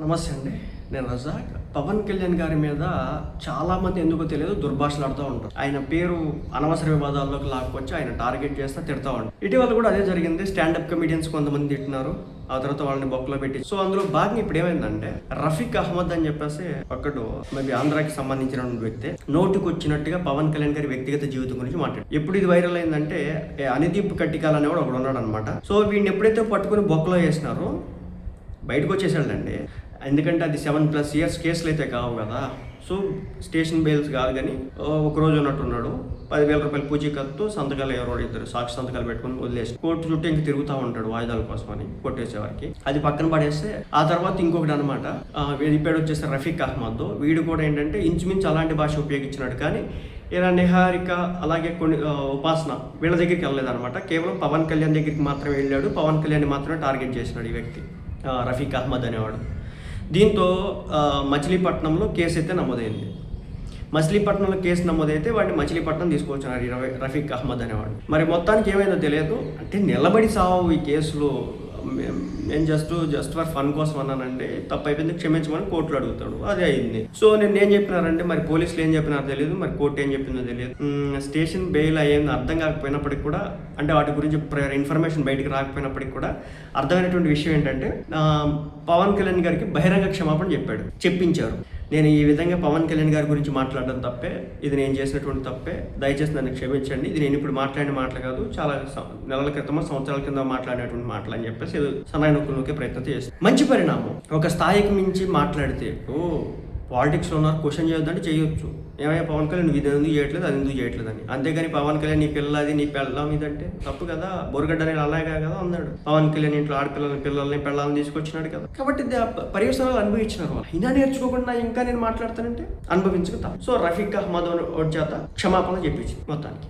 నమస్తే అండి. నేను రజాక్. పవన్ కళ్యాణ్ గారి మీద చాలామంది ఎందుకో తెలియదు దుర్భాషలాడుతూ ఉంటారు. ఆయన పేరు అనవసర వివాదాల్లోకి లాక్కొచ్చి ఆయన టార్గెట్ చేస్తా తిడతా ఉంటారు. ఇటీవల కూడా అదే జరిగింది. స్టాండప్ కమెడియన్స్ కొంతమంది తిట్టినారు, ఆ తర్వాత వాళ్ళని బొక్కలో పెట్టి. సో అందులో భాగంగా ఇప్పుడు ఏమైందంటే రఫీక్ అహ్మద్ అని చెప్పేసి ఒకడు మేబీ ఆంధ్రాకి సంబంధించిన వ్యక్తి నోటికి వచ్చినట్టుగా పవన్ కళ్యాణ్ గారి వ్యక్తిగత జీవితం గురించి మాట్లాడు. ఎప్పుడు ఇది వైరల్ అయిందంటే అనిదీప్ కట్టికాల్ అనేవాడు ఒకడు ఉన్నాడు అనమాట. సో వీడిని ఎప్పుడైతే పట్టుకుని బొక్కలో వేసినారో బయటకు వచ్చేసాడండి. ఎందుకంటే అది 7+ years కేసులు అయితే కావు కదా. సో స్టేషన్ బెయిల్స్ కాదు, కానీ ఒకరోజు ఉన్నట్టున్నాడు. 10,000 రూపాయలు పూచీకత్తు సంతకాలు ఎవరో ఇద్దరు సాక్షి సంతకాలు పెట్టుకుని వదిలేసి కోర్టు చుట్టూ ఇంక తిరుగుతూ ఉంటాడు వాయిదాల కోసం అని కొట్టేసేవారికి. అది పక్కన పడేస్తే ఆ తర్వాత ఇంకొకటి అనమాట వీడి పేరు వచ్చేసి రఫీక్ అహ్మద్. వీడు కూడా ఏంటంటే ఇంచుమించు అలాంటి భాష ఉపయోగించినాడు, కానీ ఇలా నిహారిక అలాగే కొన్ని ఉపాసన వీళ్ళ దగ్గరికి వెళ్ళలేదన్నమాట. కేవలం పవన్ కళ్యాణ్ దగ్గరికి మాత్రమే వెళ్ళాడు. పవన్ కళ్యాణ్ మాత్రమే టార్గెట్ చేసినాడు ఈ వ్యక్తి రఫీక్ అహ్మద్ అనేవాడు. దీంతో మచిలీపట్నంలో కేసు అయితే నమోదైంది. మచిలీపట్నంలో కేసు నమోదైతే వాడిని మచిలీపట్నం తీసుకొచ్చినారు ఈ రఫీక్ అహ్మద్ అనేవాడు. మరి మొత్తానికి ఏమైందో తెలియదు. అంటే నిలబడి సావు ఈ కేసులో. నేను జస్ట్ ఫర్ ఫన్ కోసం అన్నానండి, తప్పు అయిపోయింది క్షమించమని కోర్టులో అడుగుతాడు. అదే అయింది. సో నేను ఏం చెప్పినారంటే మరి పోలీసులు ఏం చెప్పినారో తెలియదు, మరి కోర్టు ఏం చెప్పిందో తెలియదు. స్టేషన్ బెయిల్ అయ్యింది అర్థం కాకపోయినప్పటికి కూడా, అంటే వాటి గురించి ఇన్ఫర్మేషన్ బయటకు రాకపోయినప్పటికి కూడా అర్థమైనటువంటి విషయం ఏంటంటే పవన్ కళ్యాణ్ గారికి బహిరంగ క్షమాపణ చెప్పించారు. నేను ఈ విధంగా పవన్ కళ్యాణ్ గారి గురించి మాట్లాడడం తప్పే, ఇది నేను చేసినటువంటి తప్పే, దయచేసి నన్ను క్షమించండి, ఇది నేను ఇప్పుడు మాట్లాడిన మాటలు కాదు, చాలా నెలల క్రితమో సంవత్సరాల కింద మాట్లాడినటువంటి మాటలు అని చెప్పేసి సన్నాయి నొక్కులోకే ప్రయత్నం చేస్తాను. మంచి పరిణామం. ఒక స్థాయికి మించి మాట్లాడితే పాలిటిక్స్లో ఉన్నారు, క్వశ్చన్ చేయొద్దంటే చేయొచ్చు. ఏమైనా పవన్ కళ్యాణ్ నువ్వు ఇది ఎందుకు చేయట్లేదు, అది ఎందుకు చేయట్లేదు అని. అంతేగాని పవన్ కళ్యాణ్ నీ పిల్లది నీ పెళ్ళం ఇదంటే తప్పు కదా. బొరగడ్డ అనేది అలాగే కదా అన్నాడు. పవన్ కళ్యాణ్ ఇంట్లో పిల్లల్ని పెళ్ళాలని తీసుకొచ్చినాడు కదా. కాబట్టి పర్యవసనాలు అనుభవించినారు వాళ్ళు. అయినా నేర్చుకోకుండా ఇంకా నేను మాట్లాడతానంటే అనుభవించుకుంటా. సో రఫీక్ అహ్మద్ చేత క్షమాపణ చెప్పించి మొత్తానికి.